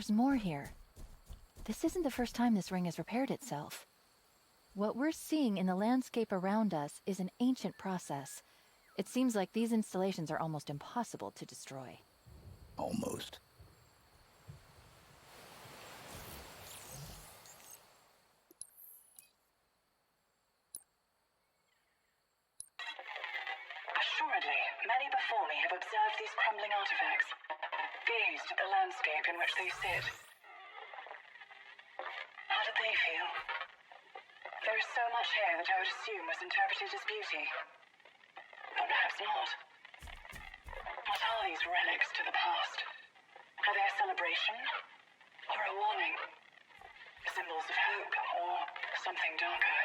there's more here. This isn't the first time this ring has repaired itself. What we're seeing in the landscape around us is an ancient process. It seems like these installations are almost impossible to destroy. Almost. Assuredly, many before me have observed these crumbling artifacts, gazed at the landscape in which they sit. How did they feel? There is so much here that I would assume was interpreted as beauty. But perhaps not. What are these relics to the past? Are they a celebration? Or a warning? Symbols of hope, or something darker?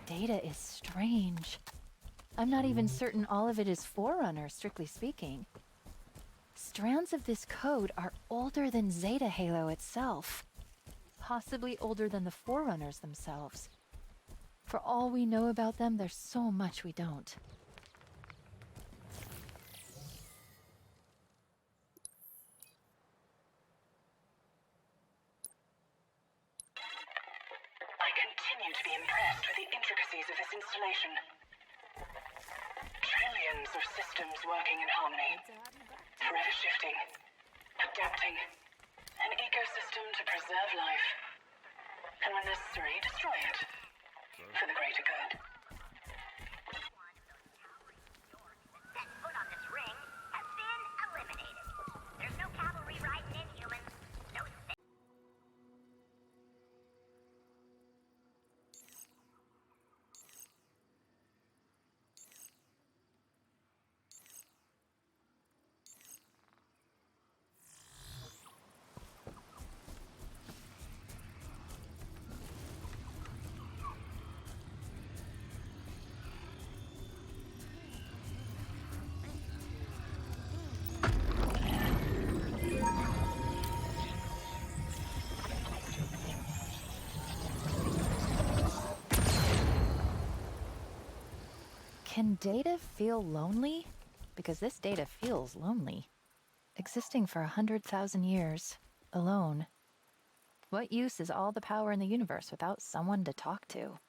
Data is strange. I'm not even certain all of it is Forerunner, strictly speaking. Strands of this code are older than Zeta Halo itself. Possibly older than the Forerunners themselves. For all we know about them, there's so much we don't. I continue to be impressed with the intricacies of this installation. Trillions of systems working in harmony. Forever shifting, adapting. An ecosystem to preserve life. And when necessary, destroy it. For the greater good. Set foot on this ring has been eliminated. There's no cavalry riding in, humans. No. Can data feel lonely? Because this data feels lonely. Existing for 100,000 years, alone. What use is all the power in the universe without someone to talk to?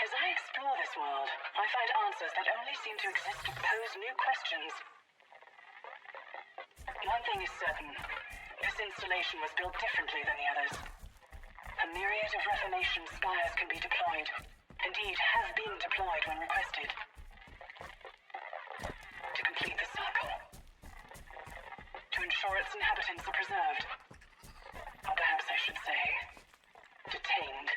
As I explore this world, I find answers that only seem to exist to pose new questions. One thing is certain. This installation was built differently than the others. A myriad of Reformation spires can be deployed. Indeed, have been deployed when requested. To complete the circle. To ensure its inhabitants are preserved. Or perhaps I should say, detained.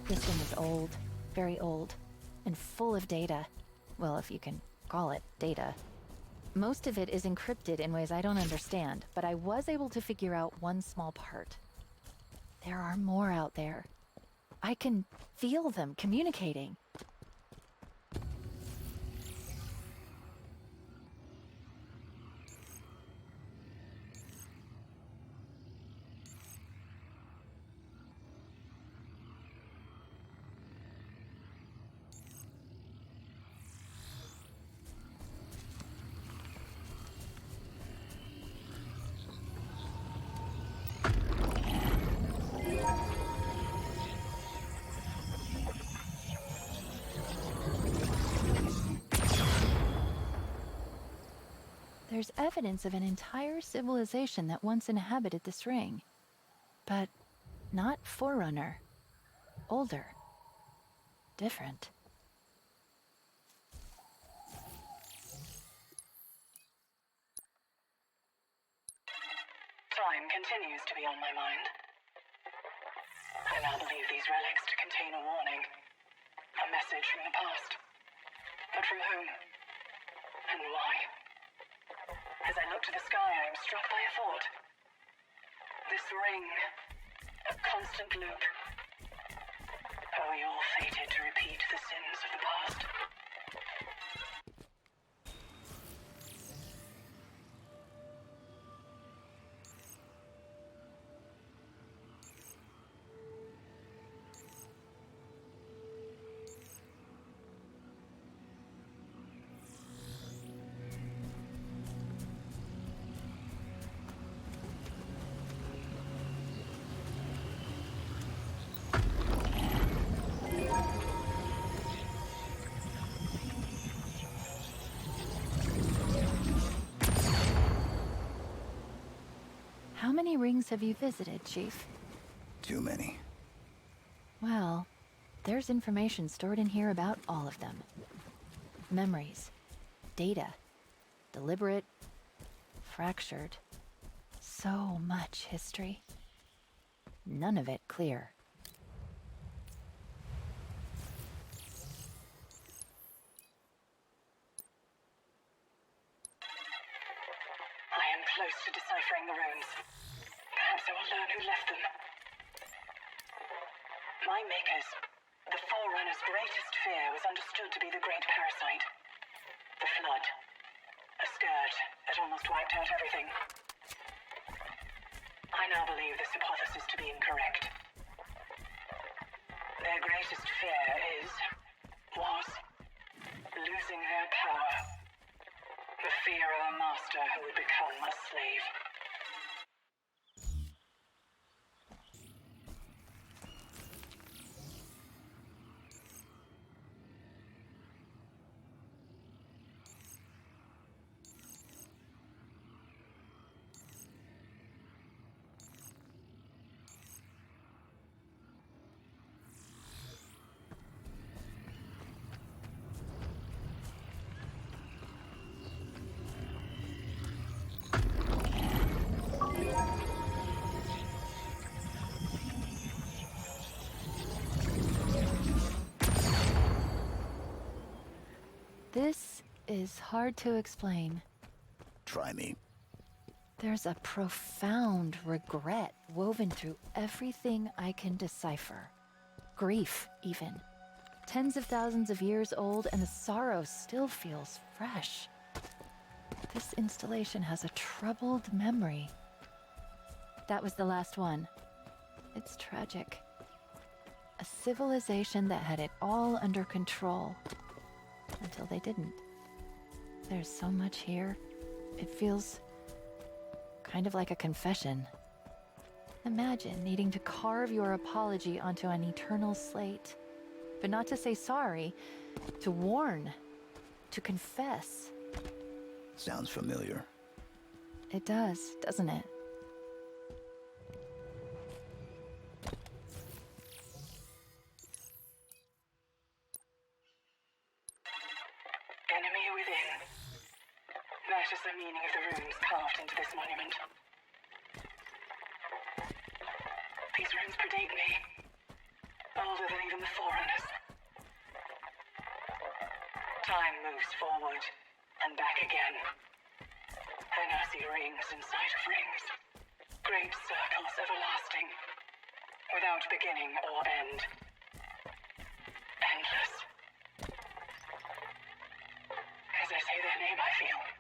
This thing is old, very old, and full of data. Well, if you can call it data. Most of it is encrypted in ways I don't understand, but I was able to figure out one small part. There are more out there. I can feel them communicating. There's evidence of an entire civilization that once inhabited this ring. But not Forerunner. Older. Different. Time continues to be on my mind. I now believe these relics to contain a warning. A message from the past. But from whom? And why? As I look to the sky, I am struck by a thought. This ring, a constant loop. Are we all fated to repeat the sins of the past? How many rings have you visited, Chief? Too many. Well, there's information stored in here about all of them. Memories, data, deliberate, fractured. So much history. None of it clear. I am close to deciphering the runes. Perhaps I will learn who left them. My makers, the Forerunner's greatest fear was understood to be the great parasite. The Flood. A scourge that almost wiped out everything. I now believe this hypothesis to be incorrect. Their greatest fear was, losing their power. The fear of a master who would become a slave. This is hard to explain. Try me. There's a profound regret woven through everything I can decipher. Grief, even. Tens of thousands of years old, and the sorrow still feels fresh. This installation has a troubled memory. That was the last one. It's tragic. A civilization that had it all under control. Until they didn't. There's so much here. It feels kind of like a confession. Imagine needing to carve your apology onto an eternal slate. But not to say sorry, to warn, to confess. Sounds familiar. It does, doesn't it? Enemy within. That is the meaning of the runes carved into this monument. These runes predate me. Older than even the Forerunners. Time moves forward and back again. Then I see rings inside of rings. Great circles everlasting. Without beginning or end. Endless. As I say their name, I feel